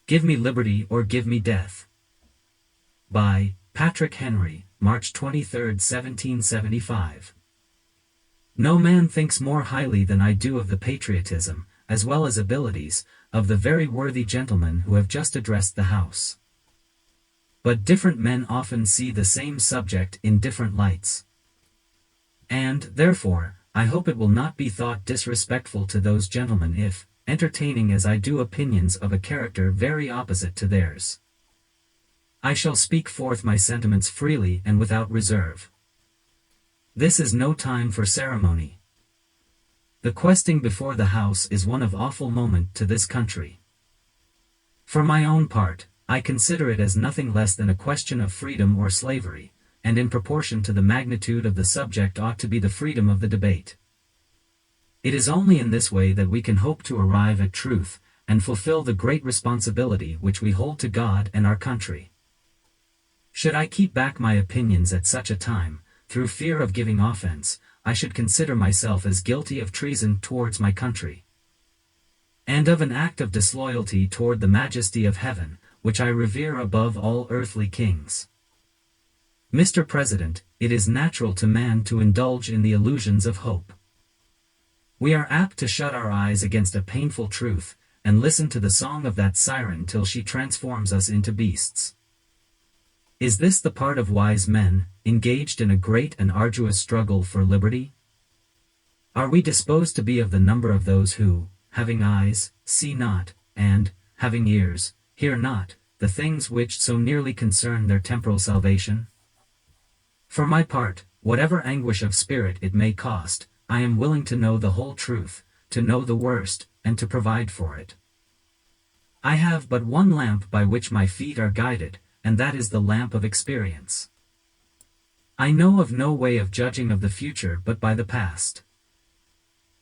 Give me liberty or give me death. By Patrick Henry, March 23, 1775. No man thinks more highly than I do of the patriotism, as well as abilities, of the very worthy gentlemen who have just addressed the House. But different men often see the same subject in different lights. And, therefore, I hope it will not be thought disrespectful to those gentlemen if, entertaining as I do opinions of a character very opposite to theirs, I shall speak forth my sentiments freely and without reserve. This is no time for ceremony. The questing before the House is one of awful moment to this country. For my own part, I consider it as nothing less than a question of freedom or slavery, and in proportion to the magnitude of the subject ought to be the freedom of the debate. It is only in this way that we can hope to arrive at truth, and fulfill the great responsibility which we hold to God and our country. Should I keep back my opinions at such a time, through fear of giving offense, I should consider myself as guilty of treason towards my country, and of an act of disloyalty toward the majesty of heaven, which I revere above all earthly kings. Mr. President, it is natural to man to indulge in the illusions of hope. We are apt to shut our eyes against a painful truth, and listen to the song of that siren till she transforms us into beasts. Is this the part of wise men, engaged in a great and arduous struggle for liberty? Are we disposed to be of the number of those who, having eyes, see not, and, having ears, hear not, the things which so nearly concern their temporal salvation? For my part, whatever anguish of spirit it may cost, I am willing to know the whole truth, to know the worst, and to provide for it. I have but one lamp by which my feet are guided, and that is the lamp of experience. I know of no way of judging of the future but by the past.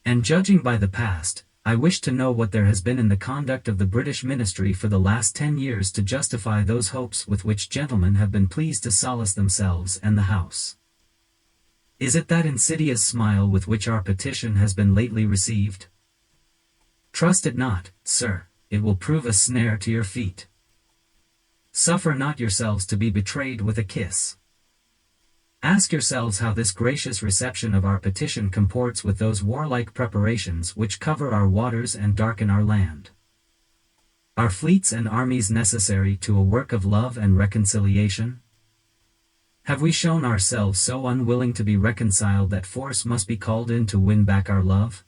And judging by the past, I wish to know what there has been in the conduct of the British ministry for the last 10 years to justify those hopes with which gentlemen have been pleased to solace themselves and the House. Is it that insidious smile with which our petition has been lately received? Trust it not, sir, it will prove a snare to your feet. Suffer not yourselves to be betrayed with a kiss. Ask yourselves how this gracious reception of our petition comports with those warlike preparations which cover our waters and darken our land. Are fleets and armies necessary to a work of love and reconciliation? Have we shown ourselves so unwilling to be reconciled that force must be called in to win back our love?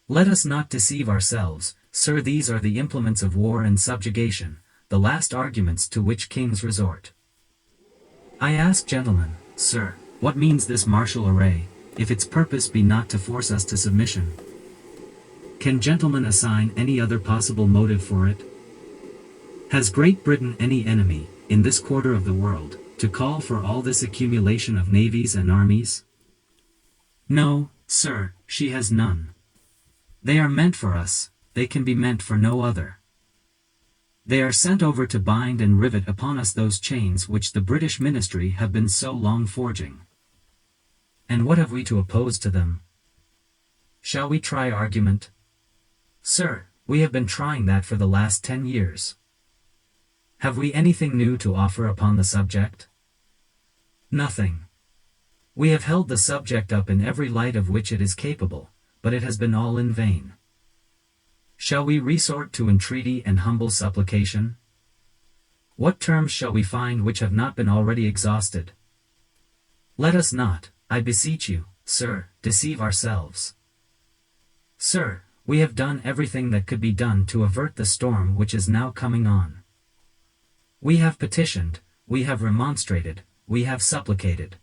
Let us not deceive ourselves, sir, these are the implements of war and subjugation, the last arguments to which kings resort. I ask gentlemen, sir, what means this martial array, if its purpose be not to force us to submission? Can gentlemen assign any other possible motive for it? Has Great Britain any enemy, in this quarter of the world, to call for all this accumulation of navies and armies? No, sir, she has none. They are meant for us, they can be meant for no other. They are sent over to bind and rivet upon us those chains which the British ministry have been so long forging. And what have we to oppose to them? Shall we try argument? Sir, we have been trying that for the last 10 years. Have we anything new to offer upon the subject? Nothing. We have held the subject up in every light of which it is capable, but it has been all in vain. Shall we resort to entreaty and humble supplication? What terms shall we find which have not been already exhausted? Let us not, I beseech you, sir, deceive ourselves. Sir, we have done everything that could be done to avert the storm which is now coming on. We have petitioned, we have remonstrated, we have supplicated.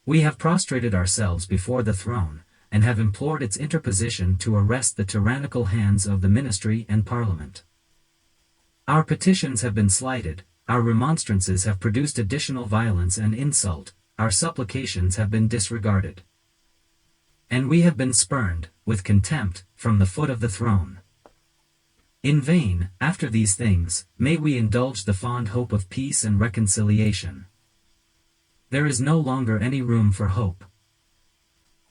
We have prostrated ourselves before the throne, and have implored its interposition to arrest the tyrannical hands of the ministry and parliament. Our petitions have been slighted, our remonstrances have produced additional violence and insult, our supplications have been disregarded. And we have been spurned, with contempt, from the foot of the throne. In vain, after these things, may we indulge the fond hope of peace and reconciliation. There is no longer any room for hope.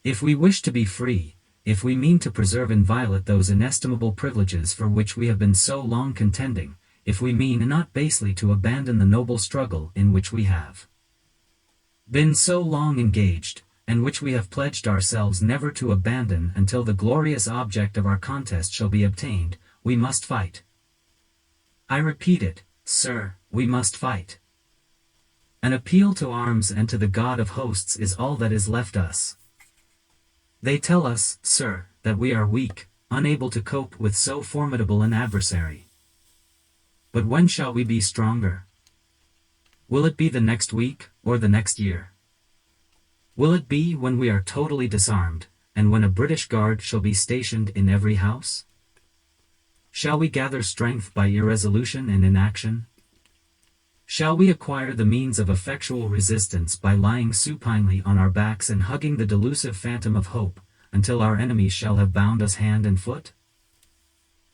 If we wish to be free, if we mean to preserve inviolate those inestimable privileges for which we have been so long contending, if we mean not basely to abandon the noble struggle in which we have been so long engaged, and which we have pledged ourselves never to abandon until the glorious object of our contest shall be obtained, we must fight. I repeat it, sir, we must fight. An appeal to arms and to the God of hosts is all that is left us. They tell us, sir, that we are weak, unable to cope with so formidable an adversary. But when shall we be stronger? Will it be the next week, or the next year? Will it be when we are totally disarmed, and when a British guard shall be stationed in every house? Shall we gather strength by irresolution and inaction? Shall we acquire the means of effectual resistance by lying supinely on our backs and hugging the delusive phantom of hope, until our enemies shall have bound us hand and foot?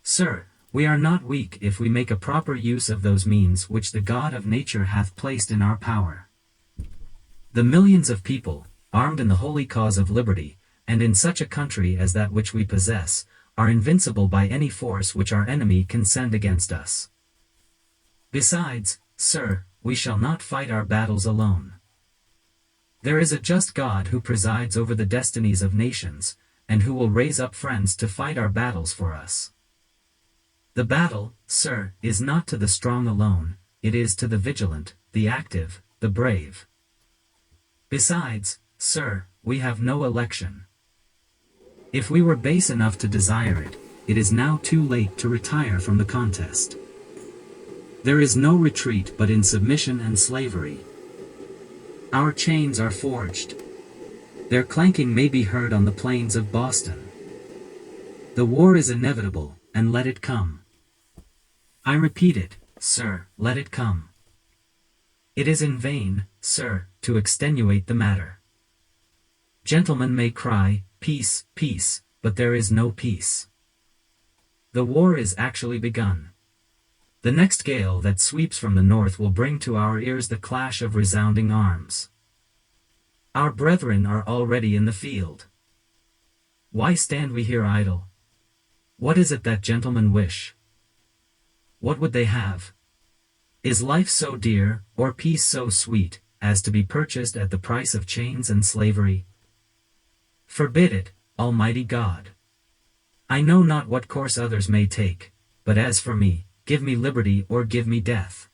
Sir, we are not weak if we make a proper use of those means which the God of nature hath placed in our power. The millions of people, armed in the holy cause of liberty, and in such a country as that which we possess, are invincible by any force which our enemy can send against us. Besides, sir, we shall not fight our battles alone. There is a just God who presides over the destinies of nations, and who will raise up friends to fight our battles for us. The battle, sir, is not to the strong alone, it is to the vigilant, the active, the brave. Besides, sir, we have no election. If we were base enough to desire it, it is now too late to retire from the contest. There is no retreat but in submission and slavery. Our chains are forged. Their clanking may be heard on the plains of Boston. The war is inevitable, and let it come. I repeat it, sir, let it come. It is in vain, sir, to extenuate the matter. Gentlemen may cry, peace, peace, but there is no peace. The war is actually begun. The next gale that sweeps from the north will bring to our ears the clash of resounding arms. Our brethren are already in the field. Why stand we here idle? What is it that gentlemen wish? What would they have? Is life so dear, or peace so sweet, as to be purchased at the price of chains and slavery? Forbid it, Almighty God. I know not what course others may take, but as for me, give me liberty or give me death.